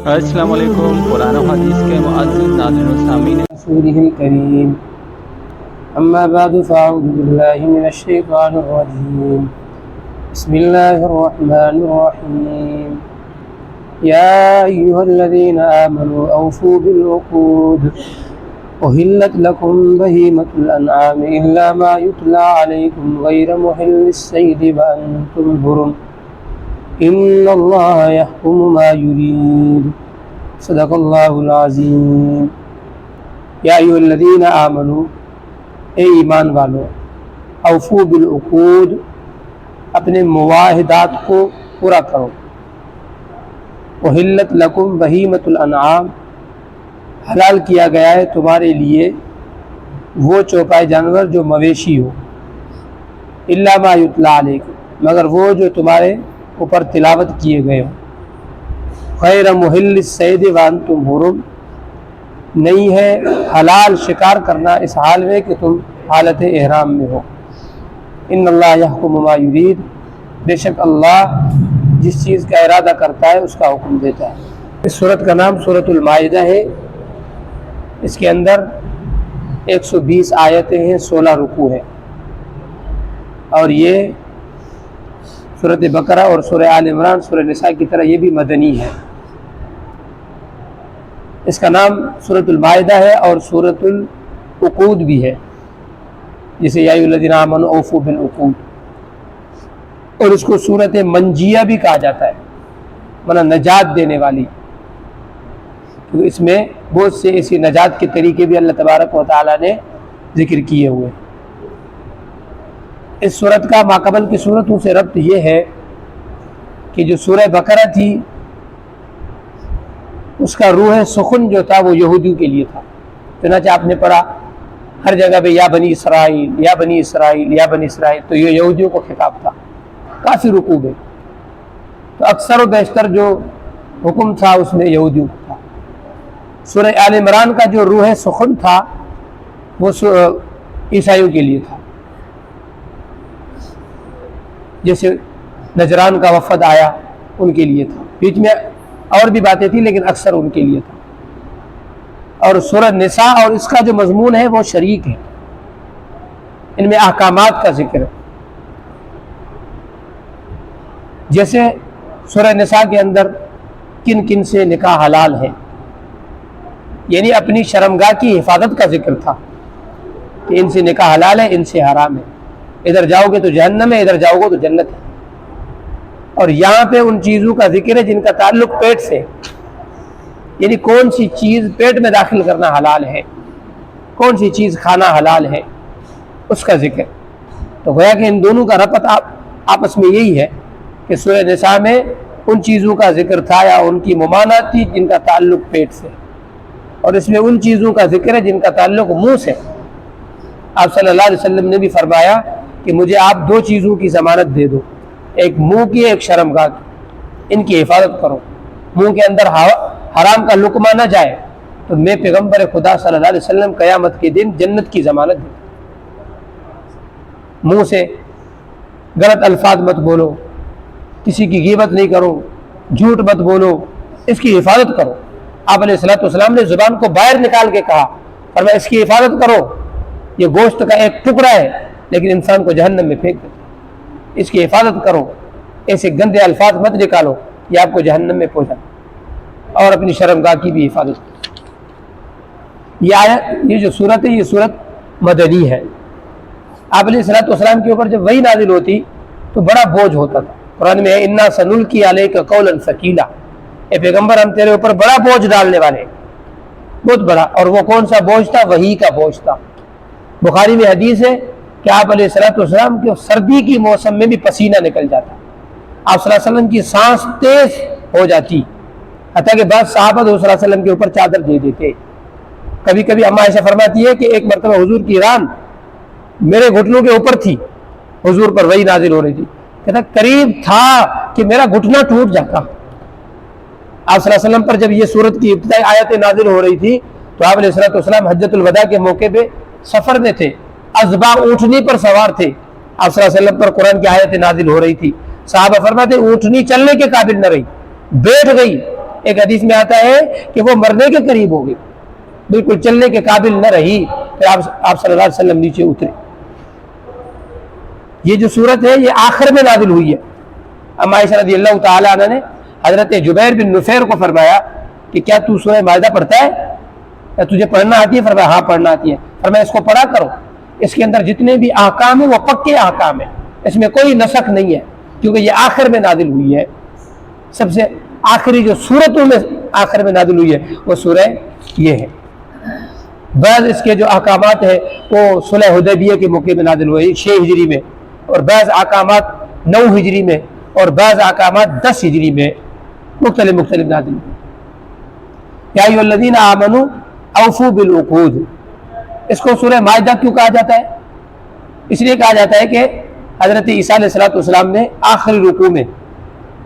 السلام علیکم۔ قرآن و حدیث کے معزز ناظرین و سامعین، رسوله الكريم أما بعد فأعوذ بالله من الشيطان الرجيم بسم الله الرحمن الرحيم يا أيها الذين آمنوا أوفوا بالعقود أحلت لكم بهيمة الأنعام إلا ما يتلى عليكم غير محل الصيد وأنتم حرم إن الله يحكم ما يريد صدق الله العظيم یا ایھا الذین آمنوا، اے ایمان والو، اوفوا بالعقود، اپنے معاہدات کو پورا کرو۔ احلت لکم بہیمۃ الانعام، حلال کیا گیا ہے تمہارے لیے وہ چوپائے جانور جو مویشی ہو، الا ما یتلی علیکم، مگر وہ جو تمہارے اوپر تلاوت کیے گئے ہوں، غیر محل الصید وانتم حرم، نہیں ہے حلال شکار کرنا اس حال میں کہ تم حالت احرام میں ہو۔ ان اللہ یحکم ما یرید، بے شک اللہ جس چیز کا ارادہ کرتا ہے اس کا حکم دیتا ہے۔ اس سورت کا نام سورۃ المائدہ ہے۔ اس کے اندر 120 آیتیں ہیں، 16 رکوع ہیں، اور یہ سورۃ بقرہ اور سورہ آل عمران، سورہ نساء کی طرح یہ بھی مدنی ہے۔ اس کا نام سورۃ المائدہ ہے اور سورۃ العقود بھی ہے، جسے یا ایھا الذین آمنوا اوفوا بالعقود، اور اس کو سورۃ منجیہ بھی کہا جاتا ہے، مطلب نجات دینے والی، کیونکہ اس میں بہت سے ایسی نجات کے طریقے بھی اللہ تبارک و تعالیٰ نے ذکر کیے ہوئے۔ اس سورت کا ماقبل کی سورتوں سے ربط یہ ہے کہ جو سورہ بقرہ تھی اس کا روح سخن جو تھا وہ یہودیوں کے لیے تھا، چنانچہ آپ نے پڑھا ہر جگہ پہ یا بنی اسرائیل یا بنی اسرائیل یا بنی اسرائیل، تو یہ یہودیوں کو خطاب تھا، کافی رکوع میں۔ تو اکثر و بیشتر جو حکم تھا اس میں یہودیوں کو تھا۔ سورہ آل عمران کا جو روح سخن تھا وہ عیسائیوں کے لیے تھا، جیسے نجران کا وفد آیا ان کے لیے تھا، بیچ میں اور بھی باتیں تھیں لیکن اکثر ان کے لیے تھا۔ اور سورہ نساء اور اس کا جو مضمون ہے وہ شریک ہے، ان میں احکامات کا ذکر ہے۔ جیسے سورہ نساء کے اندر کن کن سے نکاح حلال ہے، یعنی اپنی شرمگاہ کی حفاظت کا ذکر تھا کہ ان سے نکاح حلال ہے، ان سے حرام ہے، ادھر جاؤ گے تو جہنم ہے، ادھر جاؤ گے تو جنت ہے۔ اور یہاں پہ ان چیزوں کا ذکر ہے جن کا تعلق پیٹ سے، یعنی کون سی چیز پیٹ میں داخل کرنا حلال ہے، کون سی چیز کھانا حلال ہے، اس کا ذکر۔ تو گویا کہ ان دونوں کا ربط آپس میں یہی ہے کہ سورہ نساء میں ان چیزوں کا ذکر تھا یا ان کی ممانعت تھی جن کا تعلق پیٹ سے، اور اس میں ان چیزوں کا ذکر ہے جن کا تعلق منہ سے۔ آپ صلی اللہ علیہ وسلم نے بھی فرمایا کہ مجھے آپ دو چیزوں کی ضمانت دے دو، ایک منہ کی، ایک شرمگاہ کی، ان کی حفاظت کرو، منہ کے اندر حرام کا لقمہ نہ جائے، تو میں پیغمبر خدا صلی اللہ علیہ وسلم قیامت کے دن جنت کی ضمانت دوں۔ منہ سے غلط الفاظ مت بولو، کسی کی غیبت نہیں کرو، جھوٹ مت بولو، اس کی حفاظت کرو۔ آپ علیہ السلام نے زبان کو باہر نکال کے کہا، فرمایا اس کی حفاظت کرو، یہ گوشت کا ایک ٹکڑا ہے لیکن انسان کو جہنم میں پھینک دیتا، اس کی حفاظت کرو، ایسے گندے الفاظ مت نکالو یہ آپ کو جہنم میں پہنچا، اور اپنی شرمگاہ کی بھی حفاظت کرو۔ یہ جو صورت ہے یہ صورت مدنی ہے۔ آپ علیہ السلام کے اوپر جب وحی نازل ہوتی تو بڑا بوجھ ہوتا تھا۔ قرآن میں ہے انا سنلقی علیک قولا ثقیلا، اے پیغمبر ہم تیرے اوپر بڑا بوجھ ڈالنے والے ہیں، بہت بڑا۔ اور وہ کون سا بوجھ تھا؟ وحی کا بوجھ تھا۔ بخاری میں حدیث ہے کہ آپ علیہ السلام کے سردی کی موسم میں بھی پسینہ نکل جاتا، آپ صلی اللہ علیہ وسلم کی سانس تیز ہو جاتی، حتیٰ کہ بعض صحابہ تو صلی اللہ علیہ وسلم کے اوپر چادر دے دیتے۔ کبھی کبھی اما عائشہ فرماتی ہے کہ ایک مرتبہ حضور کی ران میرے گھٹنوں کے اوپر تھی، حضور پر وحی نازل ہو رہی تھی، کہتا قریب تھا کہ میرا گھٹنا ٹوٹ جاتا۔ آپ صلی اللہ علیہ وسلم پر جب یہ سورت کی ابتدائی آیتیں نازل ہو رہی تھی تو آپ علیہ السلام حجۃ الوداع کے موقع پہ سفر میں تھے، ازبا اونٹنی پر سوار تھے، آپ صلی اللہ علیہ وسلم پر قرآن کی آیتیں نازل ہو رہی تھی، صحابہ فرماتے اونٹنی چلنے کے قابل نہ رہی، بیٹھ گئی، ایک حدیث میں آتا ہے کہ وہ مرنے کے قریب ہو گئی، بالکل چلنے کے قابل نہ رہی، پھر آپ صلی اللہ علیہ وسلم نیچے اترے۔ یہ جو صورت ہے یہ آخر میں نازل ہوئی ہے۔ ام عائشہ رضی اللہ تعالی عنہ نے حضرت جبیر بن نفیر کو فرمایا کہ کیا تو سورہ مائدہ پڑھتا ہے، کیا تجھے پڑھنا آتی ہے؟ فرمایا ہاں پڑھنا آتی ہے۔ فرمایا اس کو پڑھا کرو، اس کے اندر جتنے بھی احکام ہیں وہ پکے احکام ہیں، اس میں کوئی نسخ نہیں ہے، کیونکہ یہ آخر میں نازل ہوئی ہے۔ سب سے آخری جو صورتوں میں آخر میں نازل ہوئی ہے وہ سورہ یہ ہے۔ بعض اس کے جو احکامات ہیں وہ صلح حدیبیہ کے موقع میں نازل ہوئے 6 ہجری میں، اور بعض احکامات 9 ہجری میں، اور بعض احکامات 10 ہجری میں مختلف نازل ہوئے۔ یا ایھا الذین آمنوا اوفوا بالعقود، اس کو سورہ مائدہ کیوں کہا جاتا ہے؟ اس لیے کہا جاتا ہے کہ حضرت عیسیٰ علیہ السلام نے آخری رکوع میں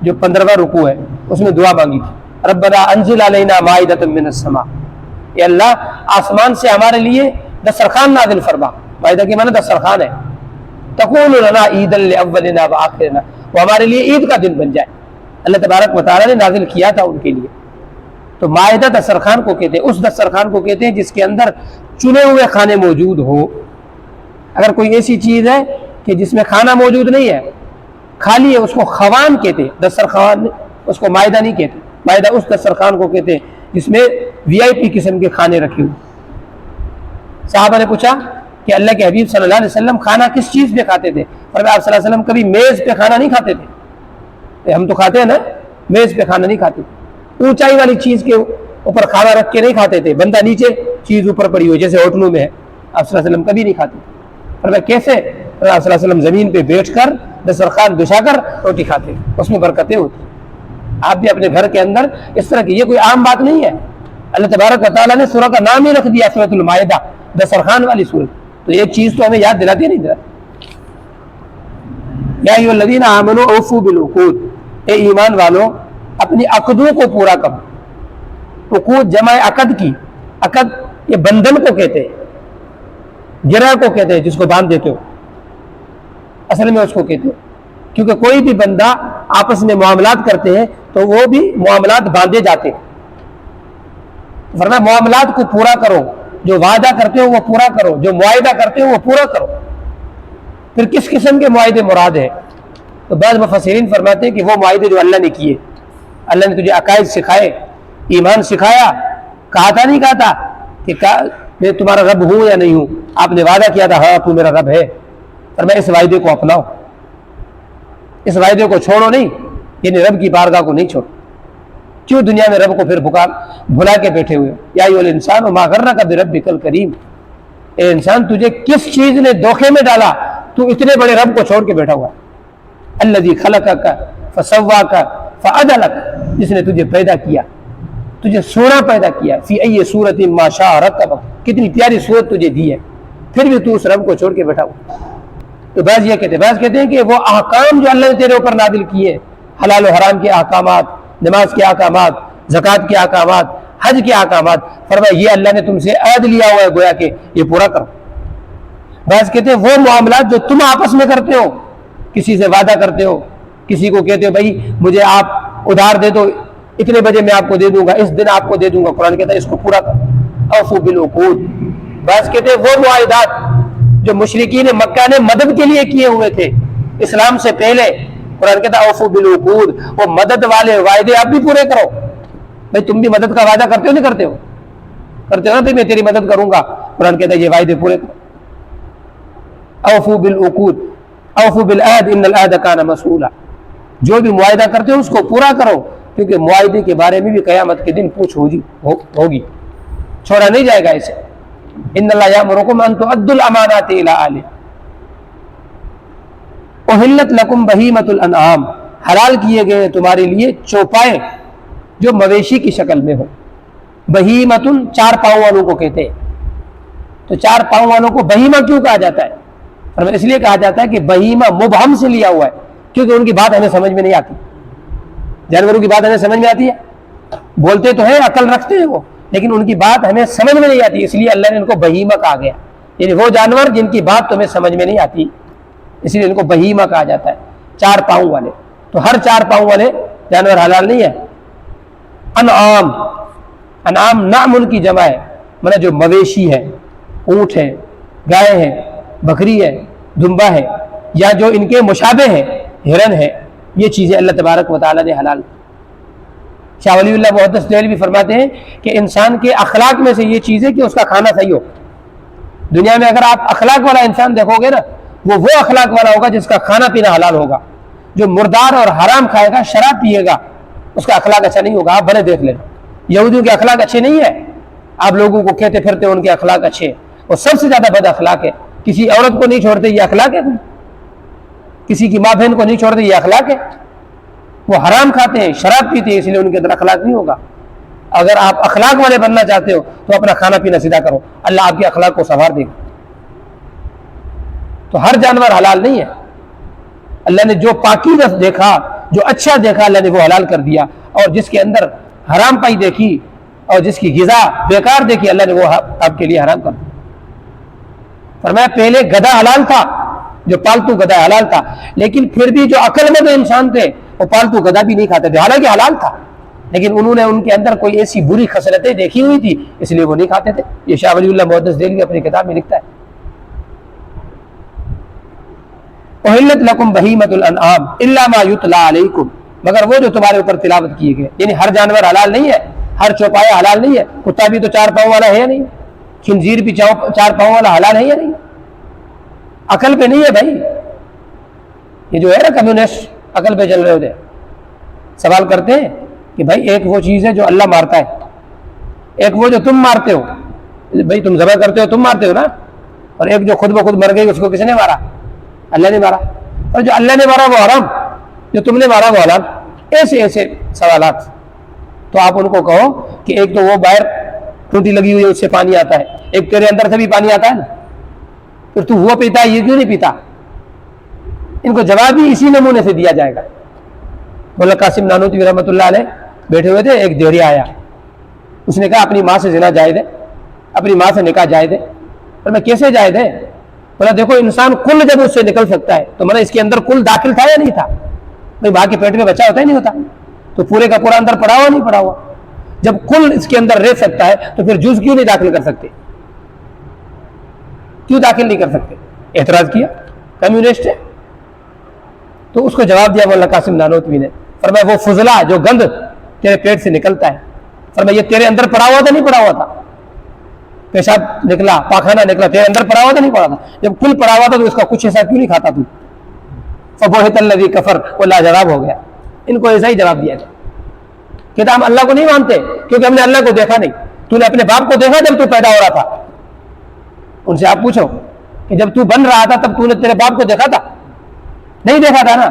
جو 15واں رکوع ہے اس میں دعا مانگی تھی، ربنا انزل علینا مائدۃ من السماء، اے اللہ آسمان سے ہمارے لیے دسترخوان نازل فرما۔ مائدہ کے معنی دسترخوان ہے، تکون لنا عیدا لاولنا وآخرنا، وہ ہمارے لیے عید کا دن بن جائے۔ اللہ تبارک و تعالیٰ نے نازل کیا تھا ان کے لیے۔ تو مائدہ دسترخوان کو کہتے ہیں، اس دسترخوان کو کہتے ہیں جس کے اندر چنے ہوئے کھانے موجود ہو۔ اگر کوئی ایسی چیز ہے کہ جس میں کھانا موجود نہیں ہے، خالی ہے، اس کو خوان کہتے ہیں، دسترخوان، اس کو مائدہ نہیں کہتے۔ مائدہ اس دسترخوان کو کہتے ہیں جس میں VIP قسم کے کھانے رکھے ہوئے۔ صحابہ نے پوچھا کہ اللہ کے حبیب صلی اللہ علیہ وسلم کھانا کس چیز پہ کھاتے تھے؟ فرمایا آپ صلی اللہ علیہ وسلم کبھی میز پہ کھانا نہیں کھاتے تھے۔ ہم تو کھاتے ہیں نا، میز پہ کھانا نہیں کھاتے، اونچائی والی چیز کے اوپر کھانا رکھ کے نہیں کھاتے تھے، بندہ نیچے چیز اوپر پڑی ہوئی جیسے ہوٹلوں میں ہے، آپ صلی اللہ علیہ وسلم کبھی نہیں کھاتے تھے۔ فرمایا کیسے؟ فرمایا آپ صلی اللہ علیہ وسلم زمین پہ بیٹھ کر دسترخوان بچھا کر روٹی کھاتے، اس میں برکتیں ہوتی۔ آپ بھی اپنے گھر کے اندر اس طرح کی، یہ کوئی عام بات نہیں ہے، اللہ تبارک و تعالیٰ نے سورہ کا نام ہی رکھ دیا سورۃ المائدہ، دسترخوان والی سورت، تو ایک چیز تو ہمیں یاد دلاتی نہیں دلاتی۔ یا ایھا الذین آمنوا اوفوا بالعقود، اے ایمان والو اپنی عقدوں کو پورا کرو۔ عقود جمع عقد کی، عقد یہ بندھن کو کہتے ہیں، گرہ کو کہتے ہیں جس کو باندھ دیتے ہو، اصل میں اس کو کہتے ہو، کیونکہ کوئی بھی بندہ آپس میں معاملات کرتے ہیں تو وہ بھی معاملات باندھے جاتے ہیں۔ فرمایا معاملات کو پورا کرو، جو وعدہ کرتے ہو وہ پورا کرو، جو معاہدہ کرتے ہو وہ پورا کرو۔ پھر کس قسم کے معاہدے مراد ہے؟ تو بعض مفسرین فرماتے ہیں کہ وہ معاہدے جو اللہ نے کیے، اللہ نے تجھے عقائد سکھائے، ایمان سکھایا، کہا تھا نہیں کہا تھا کہ میں تمہارا رب ہوں یا نہیں ہوں، آپ نے وعدہ کیا تھا ہاں تو میرا رب ہے، فرمایا اس وعدے کو اپناؤ، اس وعدے کو چھوڑو نہیں، یعنی رب کی بارگاہ کو نہیں چھوڑو۔ کیوں دنیا میں رب کو پھر بھلا کے بیٹھے ہوئے؟ یا ایھا الانسان ما غرک بربک الکریم، اے انسان تجھے کس چیز نے دھوکے میں ڈالا، تو اتنے بڑے رب کو چھوڑ کے بیٹھا ہوا؟ الذی خلقک فسواک فعدلک، جس نے تجھے پیدا کیا، تجھے سونا پیدا کیا، فی ای صورت ما شاء رکبک، کتنی پیاری صورت تجھے دی ہے، پھر بھی تو اس رب کو چھوڑ کے بیٹھا ہوا۔ تو بعض یہ کہتے ہیں، بعض کہتے ہیں کہ وہ احکام جو اللہ نے تیرے اوپر نازل کیے، حلال و حرام کے احکامات، نماز کے احکامات، زکوٰۃ کے احکامات، حج کے احکامات، فرمایا یہ اللہ نے تم سے عہد لیا ہوا ہے گویا کہ یہ پورا کرو۔ بعض کہتے ہیں وہ معاملات جو تم آپس میں کرتے ہو، کسی سے وعدہ کرتے ہو، کسی کو کہتے ہو بھائی مجھے آپ ادھار دے دو، اتنے بجے میں آپ کو دے دوں گا، اس دن آپ کو دے دوں گا، قرآن کہتا ہے اس کو پورا کرو، اوفوا بالعقود۔ بعض کہتے ہیں وہ معاہدات جو مشرکین مکہ نے مدد کے لیے کیے ہوئے تھے اسلام سے پہلے، قرآن کہتا ہے اوفوا بالعقود، وہ مدد والے وعدے آپ بھی پورے کرو۔ بھائی تم بھی مدد کا وعدہ کرتے ہو نہیں کرتے ہو؟ کرتے ہو نا، بھائی میں تیری مدد کروں گا، قرآن کہتا ہے یہ وعدے پورے کرو۔ اوفوا بالعقود اوفوا بالعہد ان العہد کان مسئولا، جو بھی معاہدہ کرتے ہو اس کو پورا کرو، کیونکہ معاہدے کے بارے میں بھی قیامت کے دن پوچھ ہوگی، چھوڑا نہیں جائے گا اسے۔ ان اللہ یامرکم ان تؤدوا الامانات الی اہلہا احلت لکم بہیمۃ الانعام، حلال کیے گئے تمہارے لیے چوپائے جو مویشی کی شکل میں ہو۔ بہیمۃ 4 پاؤں والوں کو کہتے ہیں، تو 4 پاؤں والوں کو بہیمہ کیوں کہا جاتا ہے؟ اور اس لیے کہا جاتا ہے کہ بہیمہ مبہم سے لیا ہوا ہے، کیونکہ ان کی بات ہمیں سمجھ میں نہیں آتی۔ جانوروں کی بات ہمیں سمجھ میں آتی ہے، بولتے تو ہیں، عقل رکھتے ہیں وہ، لیکن ان کی بات ہمیں سمجھ میں نہیں آتی، اس لیے اللہ نے ان کو بہیمہ کہا گیا، یعنی وہ جانور جن کی بات تمہیں سمجھ میں نہیں آتی، اس لیے ان کو بہیمہ کہا جاتا ہے، 4 پاؤں والے۔ تو ہر 4 پاؤں والے جانور حلال نہیں ہے، انعام، انعام نعم ان کی جمع ہے، مطلب جو مویشی ہے، اونٹ ہے، گائے ہے، بکری ہے، دمبا ہے، یا جو ان کے مشابہ ہیں، ہرن ہے، یہ چیزیں اللہ تبارک و تعالیٰ نے حلال کی۔ شاہ ولی اللہ محدث دہلوی فرماتے ہیں کہ انسان کے اخلاق میں سے یہ چیز ہے کہ اس کا کھانا صحیح ہو۔ دنیا میں اگر آپ اخلاق والا انسان دیکھو گے نا، وہ اخلاق والا ہوگا جس کا کھانا پینا حلال ہوگا۔ جو مردار اور حرام کھائے گا، شراب پیے گا، اس کا اخلاق اچھا نہیں ہوگا۔ آپ بھلے دیکھ لیں، یہودیوں کے اخلاق اچھے نہیں ہیں، آپ لوگوں کو کہتے پھرتے ان کے اخلاق اچھے ہیں، وہ سب سے زیادہ بد اخلاق ہے۔ کسی عورت کو نہیں چھوڑتے، یہ اخلاق ہے؟ کسی کی ماں بہن کو نہیں چھوڑتے، یہ اخلاق ہے؟ وہ حرام کھاتے ہیں، شراب پیتے ہیں، اس لیے ان کے اندر اخلاق نہیں ہوگا۔ اگر آپ اخلاق والے بننا چاہتے ہو تو اپنا کھانا پینا سیدھا کرو، اللہ آپ کے اخلاق کو سنوار دے گا۔ تو ہر جانور حلال نہیں ہے، اللہ نے جو پاکیزہ دیکھا، جو اچھا دیکھا، اللہ نے وہ حلال کر دیا، اور جس کے اندر حرام پائی دیکھی اور جس کی غذا بیکار دیکھی، اللہ نے وہ آپ کے لیے حرام کر دیا۔ فرمایا پہلے گدھا حلال تھا، جو پالتو گدھا حلال تھا، لیکن پھر بھی جو عقل مند انسان تھے وہ پالتو گدھا بھی نہیں کھاتے تھے، حالانکہ حلال تھا، لیکن انہوں نے ان کے اندر کوئی ایسی بری خصلتیں دیکھی ہوئی تھی، اس لیے وہ نہیں کھاتے تھے۔ یہ شاہ ولی اللہ محدث دہلوی اپنی کتاب میں لکھتا ہے۔ احلت لکم بہیمۃ الانعام الا ما یتلی علیکم، مگر وہ جو تمہارے اوپر تلاوت کیے گئے، یعنی ہر جانور حلال نہیں ہے، ہر چوپایا حلال نہیں ہے، کتا بھی تو 4 پاؤں والا ہے یا نہیں، خنزیر بھی 4 پاؤں والا حلال ہے یا نہیں؟ عقل پہ نہیں ہے بھائی، یہ جو ہے نا کمیونسٹ عقل پہ چل رہے ہوتے ہیں، سوال کرتے ہیں کہ بھائی ایک وہ چیز ہے جو اللہ مارتا ہے، ایک وہ جو تم مارتے ہو، بھائی تم ذبح کرتے ہو، تم مارتے ہو نا، اور ایک جو خود بخود مر گئی، اس کو کس نے مارا؟ اللہ نے مارا، اور جو اللہ نے مارا وہ حرام، جو تم نے مارا وہ حلال۔ ایسے سوالات، تو آپ ان کو کہو کہ ایک تو وہ باہر ٹوٹی لگی ہوئی ہے، اس سے پانی آتا ہے، ایک تیرے اندر سے بھی پانی آتا ہے نا، پھر تو وہ پیتا ہے، یہ کیوں نہیں پیتا؟ ان کو جواب بھی اسی نمونے سے دیا جائے گا۔ مولانا قاسم نانوتوی رحمۃ اللہ علیہ بیٹھے ہوئے تھے، ایک دہریا آیا، اس نے کہا اپنی ماں سے زنا جائز ہے، اپنی ماں سے نکاح جائز ہے۔ اور میں کیسے جائز ہے؟ بولا دیکھو انسان کل جب اس سے نکل سکتا ہے تو اس کے اندر کل داخل تھا یا نہیں تھا؟ بھائی ماں کے پیٹ میں بچہ ہوتا ہی نہیں ہوتا، تو پورے کا پورا اندر پڑا ہوا نہیں پڑا ہوا؟ جب کل اس کے اندر رہ سکتا ہے تو پھر جز کیوں نہیں داخل کر سکتے؟ کیوں داخل نہیں کر سکتے؟ اعتراض کیا، کمیونسٹ ہے۔ تو اس کو جواب دیا مولانا قاسم نانوتوی نے، فرمایا وہ فضلہ جو گند تیرے پیٹ سے نکلتا ہے، فرمایا یہ تیرے اندر پڑا ہوا تھا نہیں پڑا ہوا تھا؟ پیشاب نکلا، پاخانہ نکلا، تیرے اندر پڑا ہوا تھا نہیں پڑا تھا؟ جب کل پڑا ہوا تھا تو اس کا کچھ حصہ کیوں نہیں کھاتا تو؟ فبہت الذی کفر، وہ لاجواب ہو گیا۔ ان کو ایسا ہی جواب دیا جائے، کہتا ہم اللہ کو نہیں مانتے کیونکہ ہم نے اللہ کو دیکھا نہیں۔ تو نے اپنے باپ کو دیکھا جب تو پیدا ہو رہا تھا؟ ان سے آپ پوچھو کہ جب تو بن رہا تھا تب تو نے تیرے باپ کو دیکھا تھا؟ نہیں دیکھا تھا نا،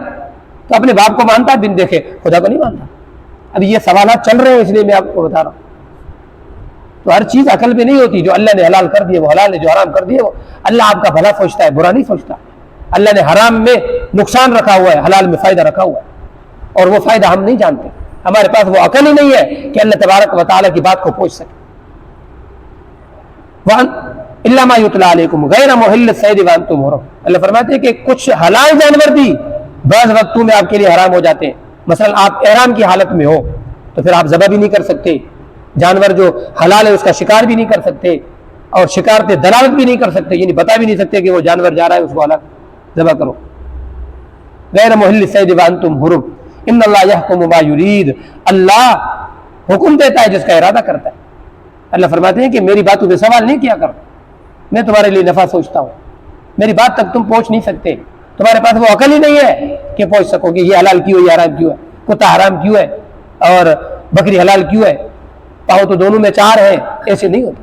تو اپنے باپ کو مانتا بن دیکھے، خدا کو نہیں مانتا۔ اب یہ سوالات چل رہے ہیں، اس لیے میں آپ کو بتا رہا ہوں۔ تو ہر چیز عقل پہ نہیں ہوتی، جو اللہ نے حلال کر دیے وہ حلال ہے، جو حرام کر دیے وہ اللہ آپ کا بھلا سوچتا ہے، برا نہیں سوچتا۔ اللہ نے حرام میں نقصان رکھا ہوا ہے، حلال میں فائدہ رکھا ہوا ہے، اور وہ فائدہ ہم نہیں جانتے، ہمارے پاس وہ عقل ہی نہیں ہے کہ اللہ تبارک و تعالیٰ کی بات کو پہنچ سکے۔ الا ما یتلی علیکم غیر محل الصید وانتم حرم، اللہ فرماتے ہیں کہ کچھ حلال جانور بھی بعض وقتوں میں آپ کے لیے حرام ہو جاتے ہیں۔ مثلا آپ احرام کی حالت میں ہو تو پھر آپ ذبح بھی نہیں کر سکتے، جانور جو حلال ہے اس کا شکار بھی نہیں کر سکتے، اور شکار پہ دلالت بھی نہیں کر سکتے، یعنی بتا بھی نہیں سکتے کہ وہ جانور جا رہا ہے، اس کو الگ ذبح کرو۔ غیر محل الصید وانتم حرم ان اللہ یحکم ما یرید، اللہ حکم دیتا ہے جس کا ارادہ کرتا ہے۔ اللہ فرماتے ہیں کہ میری باتوں پہ سوال نہیں کیا کرو، میں تمہارے لیے نفع سوچتا ہوں، میری بات تک تم پہنچ نہیں سکتے، تمہارے پاس وہ عقل ہی نہیں ہے کہ پہنچ سکو کہ یہ حلال کیوں ہے، یہ حرام کیوں ہے، کتا حرام کیوں ہے اور بکری حلال کیوں ہے، پاؤ تو دونوں میں 4 ہیں، ایسے نہیں ہوتا۔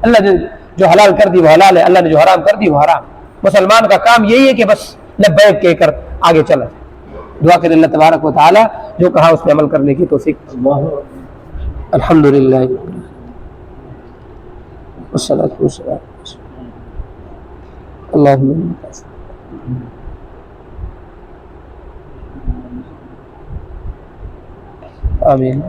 اللہ نے جو حلال کر دی وہ حلال ہے، اللہ نے جو حرام کر دی وہ حرام۔ مسلمان کا کام یہی ہے کہ بس لبیک کہہ کر آگے چلا جائے۔ دعا کریں اللہ تبارک و تعالی جو کہا اس پہ عمل کرنے کی توفیق۔ الحمدللہ والصلاۃ والسلام اللہم آمین۔